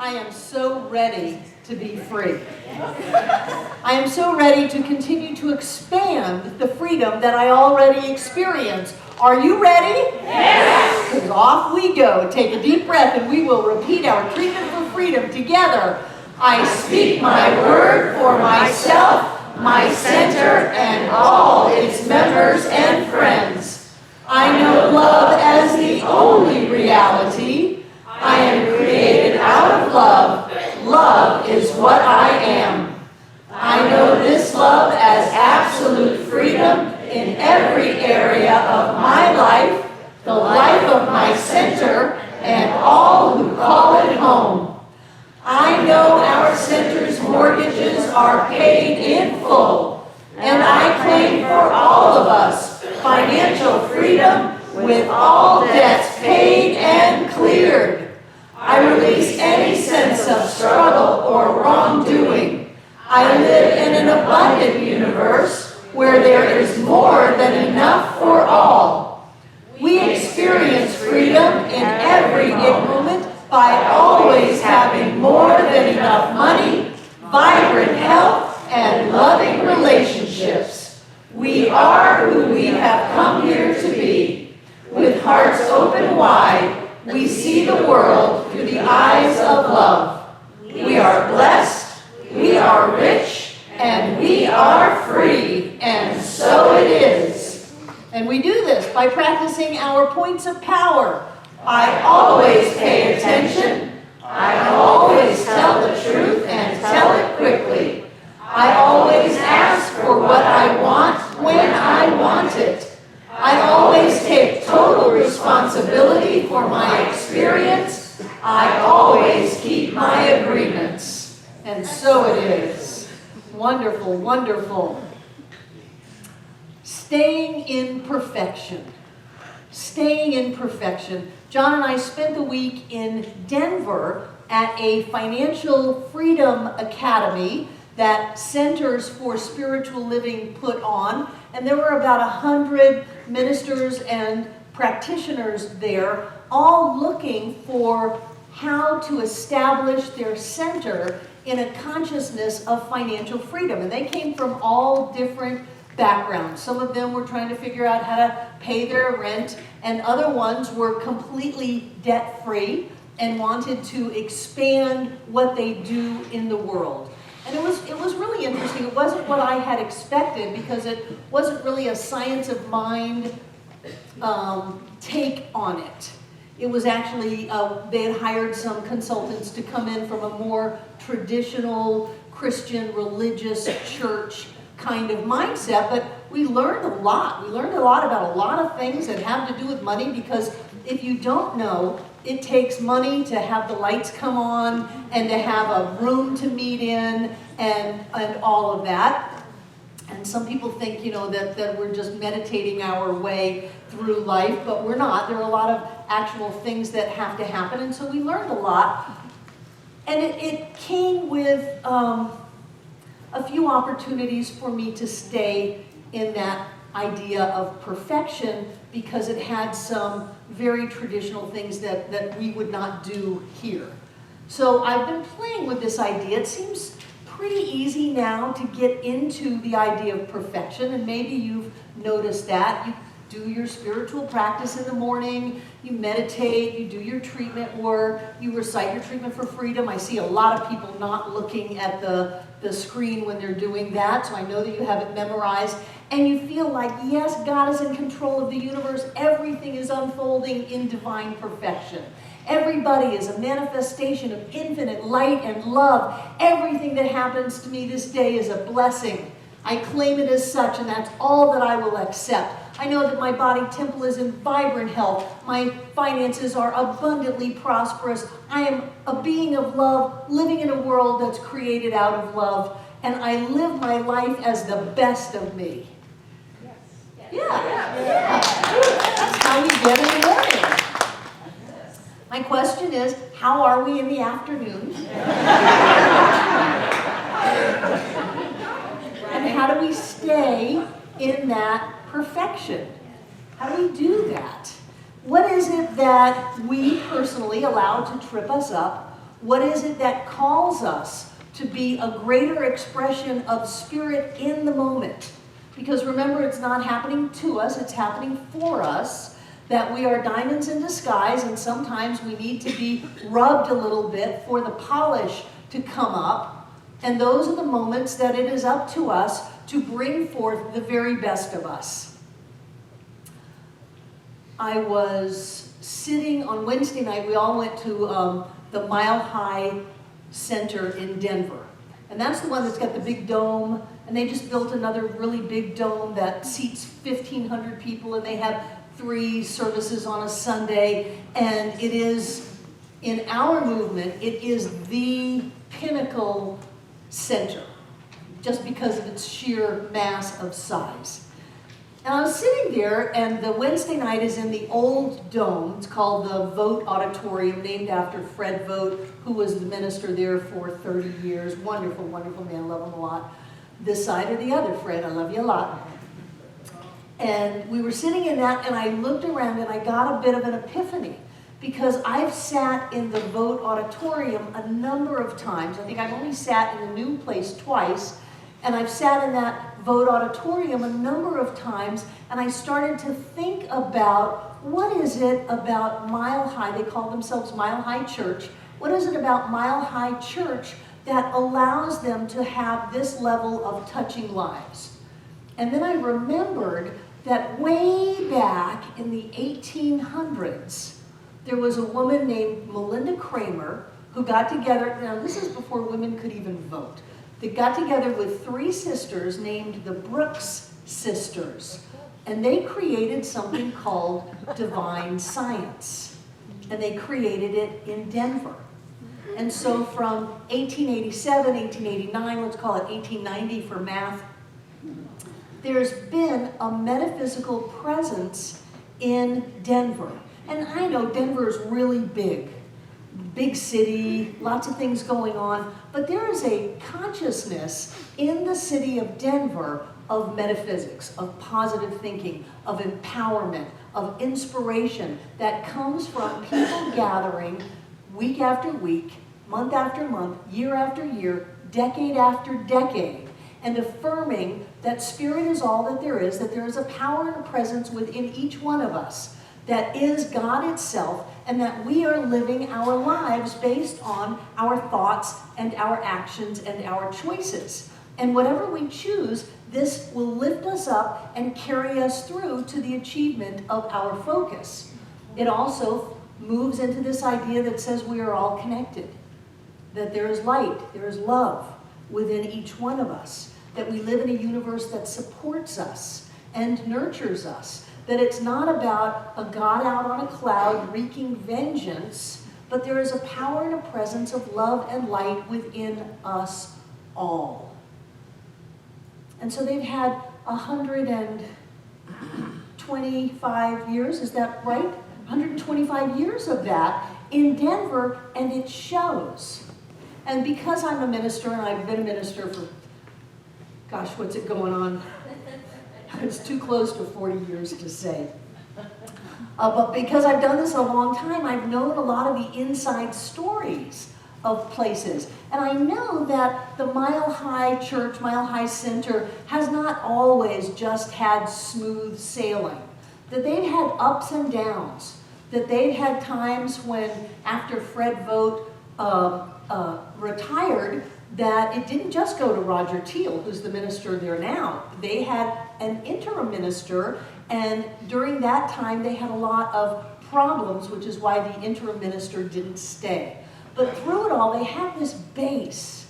I am so ready to be free. I am so ready to continue to expand the freedom that I already experience. Are you ready? Yes! Because off we go. Take a deep breath and we will repeat our treatment for freedom together. I speak my word for myself, my center, and all its members and friends. I know love as the only reality. I am created out of love. Love is what I am. I know this love as absolute freedom in every area of my life, the life of my center, and all who call it home. I know our center's mortgages are paid in full, and I claim for all of us financial freedom with all debts paid and cleared. I release any sense of struggle or wrongdoing. I live in an abundant universe where there is more than enough for all. We experience freedom in every moment by always having more than enough money, vibrant health, and loving relationships. We are who we have come here to be. With hearts open wide, we see the world through the eyes of love. We are blessed, we are rich, and we are free, and so it is. And we do this by practicing our points of power. I always pay attention. I always tell the truth and tell it quickly. I always ask for what I want when I want it. I always take total responsibility for my experience. I always keep my agreements. And so it is. Wonderful, wonderful. Staying in perfection. Staying in perfection. John and I spent the week in Denver at a financial freedom academy that Centers for Spiritual Living put on. And there were about 100 ministers and practitioners there, all looking for how to establish their center in a consciousness of financial freedom. And they came from all different backgrounds. Some of them were trying to figure out how to pay their rent, and other ones were completely debt-free and wanted to expand what they do in the world. And it was really interesting. It wasn't what I had expected because it wasn't really a science of mind take on it. It was actually, they had hired some consultants to come in from a more traditional Christian religious church kind of mindset, but we learned a lot. We learned a lot about a lot of things that have to do with money, because if you don't know, it takes money to have the lights come on and to have a room to meet in and all of that. And some people think, that we're just meditating our way through life, but we're not. There are a lot of actual things that have to happen, and so we learned a lot. And it came with a few opportunities for me to stay in that idea of perfection, because it had some very traditional things that we would not do here. So I've been playing with this idea. It seems pretty easy now to get into the idea of perfection, and maybe you've noticed that. You do your spiritual practice in the morning, you meditate, you do your treatment work, you recite your treatment for freedom. I see a lot of people not looking at the screen when they're doing that, so I know that you have it memorized. And you feel like, yes, God is in control of the universe. Everything is unfolding in divine perfection. Everybody is a manifestation of infinite light and love. Everything that happens to me this day is a blessing. I claim it as such, and that's all that I will accept. I know that my body temple is in vibrant health. My finances are abundantly prosperous. I am a being of love, living in a world that's created out of love, and I live my life as the best of me. Yeah. That's how we get in the morning. My question is, how are we in the afternoon? And how do we stay in that perfection? How do we do that? What is it that we personally allow to trip us up? What is it that calls us to be a greater expression of spirit in the moment? Because remember, it's not happening to us, it's happening for us, that we are diamonds in disguise, and sometimes we need to be rubbed a little bit for the polish to come up. And those are the moments that it is up to us to bring forth the very best of us. I was sitting on Wednesday night, we all went to the Mile High Center in Denver. And that's the one that's got the big dome, and they just built another really big dome that seats 1,500 people, and they have 3 services on a Sunday. And it is, in our movement, it is the pinnacle center, just because of its sheer mass of size. And I was sitting there, and the Wednesday night is in the old dome. It's called the Vogt Auditorium, named after Fred Vogt, who was the minister there for 30 years. Wonderful, wonderful man, love him a lot. This side or the other, Fred, I love you a lot. And we were sitting in that, and I looked around, and I got a bit of an epiphany, because I've sat in the Vogt Auditorium a number of times. I think I've only sat in the new place twice, and I've sat in that Vogt Auditorium a number of times, and I started to think about what is it about Mile High, they call themselves Mile High Church, what is it about Mile High Church that allows them to have this level of touching lives? And then I remembered that way back in the 1800s, there was a woman named Melinda Kramer who got together, now this is before women could even vote, they got together with 3 sisters named the Brooks Sisters, and they created something called divine science, and they created it in Denver. And so from 1887, 1889, let's call it 1890 for math, there's been a metaphysical presence in Denver. And I know Denver is really big city, lots of things going on, but there is a consciousness in the city of Denver of metaphysics, of positive thinking, of empowerment, of inspiration that comes from people gathering week after week, month after month, year after year, decade after decade, and affirming that spirit is all that there is a power and a presence within each one of us that is God itself, and that we are living our lives based on our thoughts and our actions and our choices. And whatever we choose, this will lift us up and carry us through to the achievement of our focus. It also moves into this idea that says we are all connected, that there is light, there is love within each one of us, that we live in a universe that supports us and nurtures us, that it's not about a God out on a cloud wreaking vengeance, but there is a power and a presence of love and light within us all. And so they've had 125 years, is that right? 125 years of that in Denver, and it shows. And because I'm a minister, and I've been a minister for, gosh, what's it going on? It's too close to 40 years to say. But because I've done this a long time, I've known a lot of the inside stories of places. And I know that the Mile High Church, Mile High Center, has not always just had smooth sailing. That they've had ups and downs. That they've had times when, after Fred Vogt retired, that it didn't just go to Roger Teal, who's the minister there now. They had an interim minister, and during that time they had a lot of problems, which is why the interim minister didn't stay. But through it all, they had this base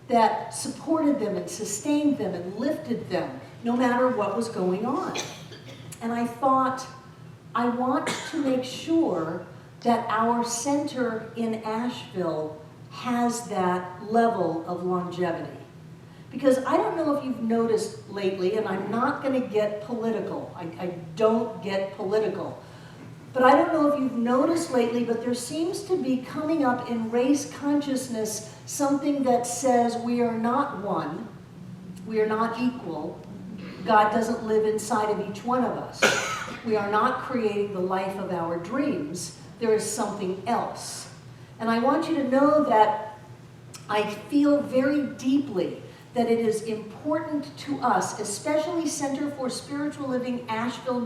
that supported them and sustained them and lifted them, no matter what was going on. And I thought, I want to make sure that our center in Asheville has that level of longevity. Because I don't know if you've noticed lately, and I'm not going to get political. I don't get political. But I don't know if you've noticed lately, but there seems to be coming up in race consciousness something that says we are not one, we are not equal. God doesn't live inside of each one of us. We are not creating the life of our dreams. There is something else. And I want you to know that I feel very deeply that it is important to us, especially Center for Spiritual Living, Asheville,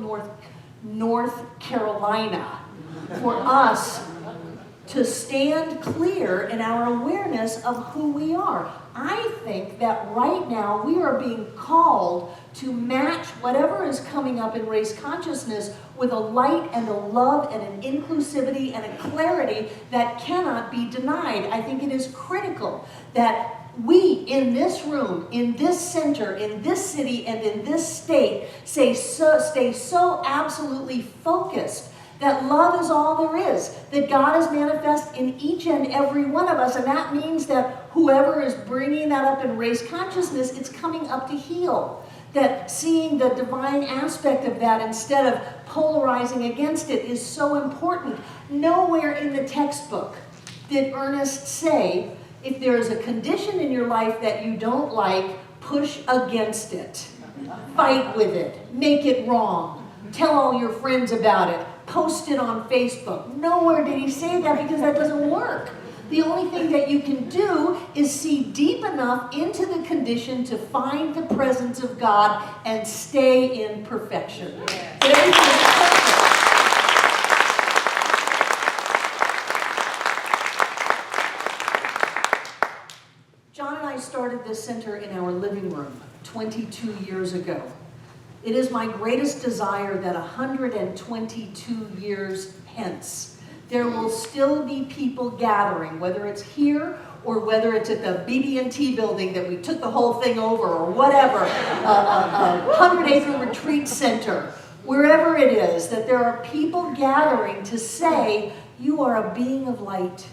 North Carolina, for us to stand clear in our awareness of who we are. I think that right now we are being called to match whatever is coming up in race consciousness with a light and a love and an inclusivity and a clarity that cannot be denied. I think it is critical that we in this room, in this center, in this city, and in this state stay so absolutely focused that love is all there is, that God is manifest in each and every one of us, and that means that whoever is bringing that up in race consciousness, it's coming up to heal. That seeing the divine aspect of that instead of polarizing against it is so important. Nowhere in the textbook did Ernest say, if there is a condition in your life that you don't like, push against it. Fight with it. Make it wrong. Tell all your friends about it. Post it on Facebook. Nowhere did he say that, because that doesn't work. The only thing that you can do is see deep enough into the condition to find the presence of God and stay in perfection. John and I started this center in our living room 22 years ago. It is my greatest desire that 122 years hence, there will still be people gathering, whether it's here or whether it's at the BB&T building that we took the whole thing over, or whatever, a 100-acre retreat center, wherever it is, that there are people gathering to say, you are a being of light,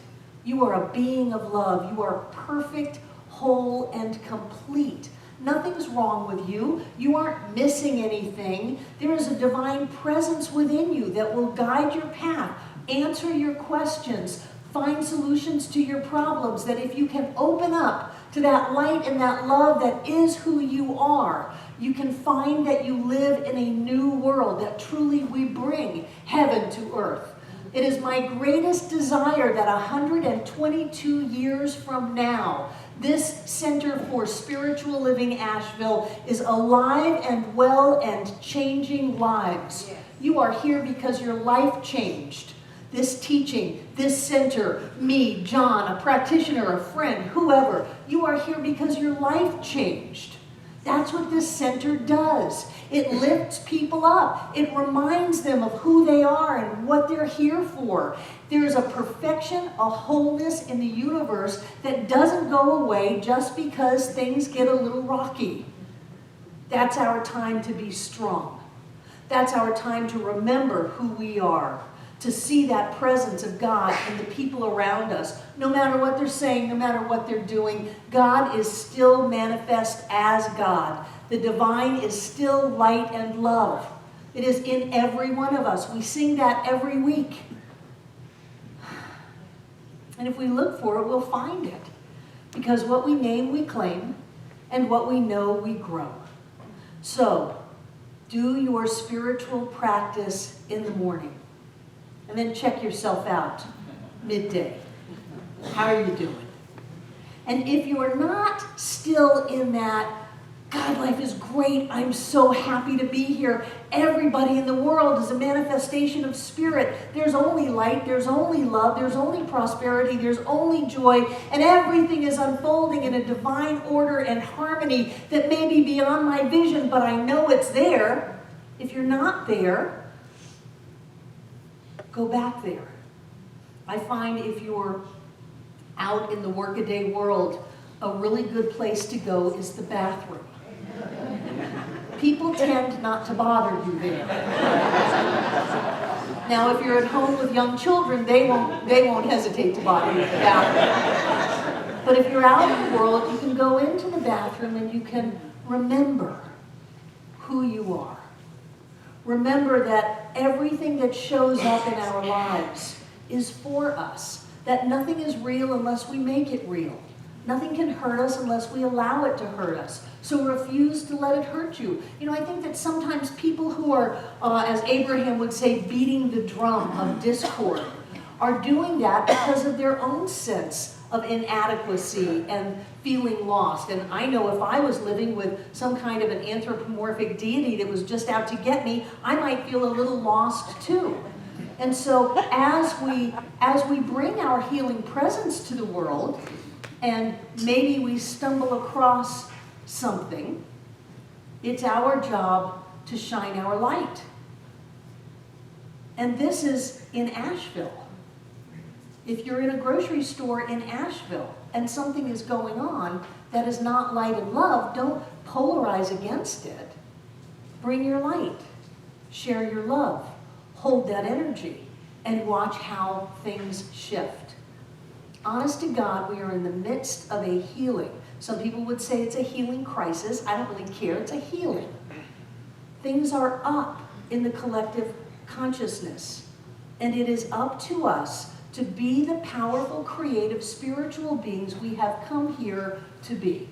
you are a being of love, you are perfect, whole, and complete. Nothing's wrong with you. You aren't missing anything. There is a divine presence within you that will guide your path, answer your questions, find solutions to your problems, that if you can open up to that light and that love that is who you are, you can find that you live in a new world, that truly we bring heaven to earth. It is my greatest desire that 122 years from now, this Center for Spiritual Living Asheville is alive and well and changing lives. You are here because your life changed. This teaching, this center, me, John, a practitioner, a friend, whoever, you are here because your life changed. That's what this center does. It lifts people up. It reminds them of who they are and what they're here for. There's a perfection, a wholeness in the universe that doesn't go away just because things get a little rocky. That's our time to be strong. That's our time to remember who we are, to see that presence of God in the people around us. No matter what they're saying, no matter what they're doing, God is still manifest as God. The divine is still light and love. It is in every one of us. We sing that every week. And if we look for it, we'll find it. Because what we name, we claim, and what we know, we grow. So, do your spiritual practice in the morning. And then check yourself out midday. How are you doing? And if you are not still in that, God, life is great, I'm so happy to be here, everybody in the world is a manifestation of spirit. There's only light, there's only love, there's only prosperity, there's only joy, and everything is unfolding in a divine order and harmony that may be beyond my vision, but I know it's there. If you're not there, go back there. I find if you're out in the workaday world, a really good place to go is the bathroom. People tend not to bother you there. Now, if you're at home with young children, they won't hesitate to bother you in the bathroom. But if you're out in the world, you can go into the bathroom and you can remember who you are. Remember that everything that shows up in our lives is for us. That nothing is real unless we make it real. Nothing can hurt us unless we allow it to hurt us. So refuse to let it hurt you. You know, I think that sometimes people who are, as Abraham would say, beating the drum of discord, are doing that because of their own sense of inadequacy and feeling lost. And I know if I was living with some kind of an anthropomorphic deity that was just out to get me, I might feel a little lost too. And so as we bring our healing presence to the world, and maybe we stumble across something, it's our job to shine our light. And this is in Asheville. If you're in a grocery store in Asheville and something is going on that is not light and love, don't polarize against it. Bring your light. Share your love. Hold that energy and watch how things shift. Honest to God, we are in the midst of a healing. Some people would say it's a healing crisis. I don't really care. It's a healing. Things are up in the collective consciousness. And it is up to us to be the powerful, creative, spiritual beings we have come here to be.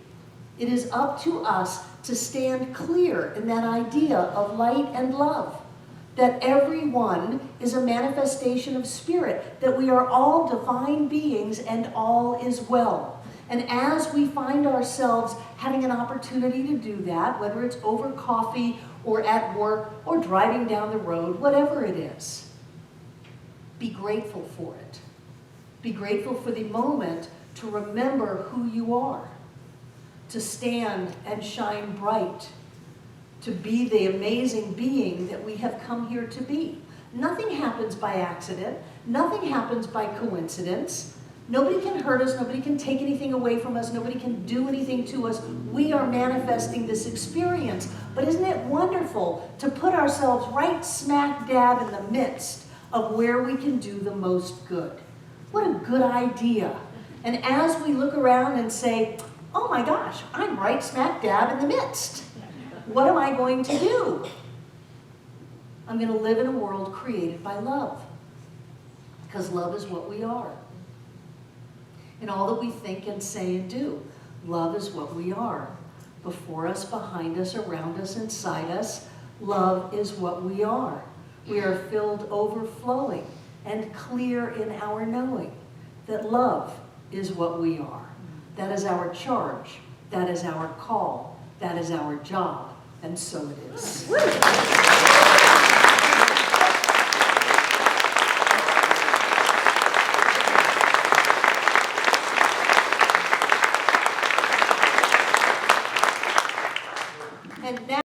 It is up to us to stand clear in that idea of light and love. That everyone is a manifestation of spirit, that we are all divine beings and all is well. And as we find ourselves having an opportunity to do that, whether it's over coffee or at work or driving down the road, whatever it is, be grateful for it. Be grateful for the moment to remember who you are, to stand and shine bright, to be the amazing being that we have come here to be. Nothing happens by accident. Nothing happens by coincidence. Nobody can hurt us. Nobody can take anything away from us. Nobody can do anything to us. We are manifesting this experience. But isn't it wonderful to put ourselves right smack dab in the midst of where we can do the most good? What a good idea. And as we look around and say, oh my gosh, I'm right smack dab in the midst. What am I going to do? I'm going to live in a world created by love. Because love is what we are. In all that we think and say and do, love is what we are. Before us, behind us, around us, inside us, love is what we are. We are filled overflowing and clear in our knowing that love is what we are. That is our charge. That is our call. That is our job. And so it is.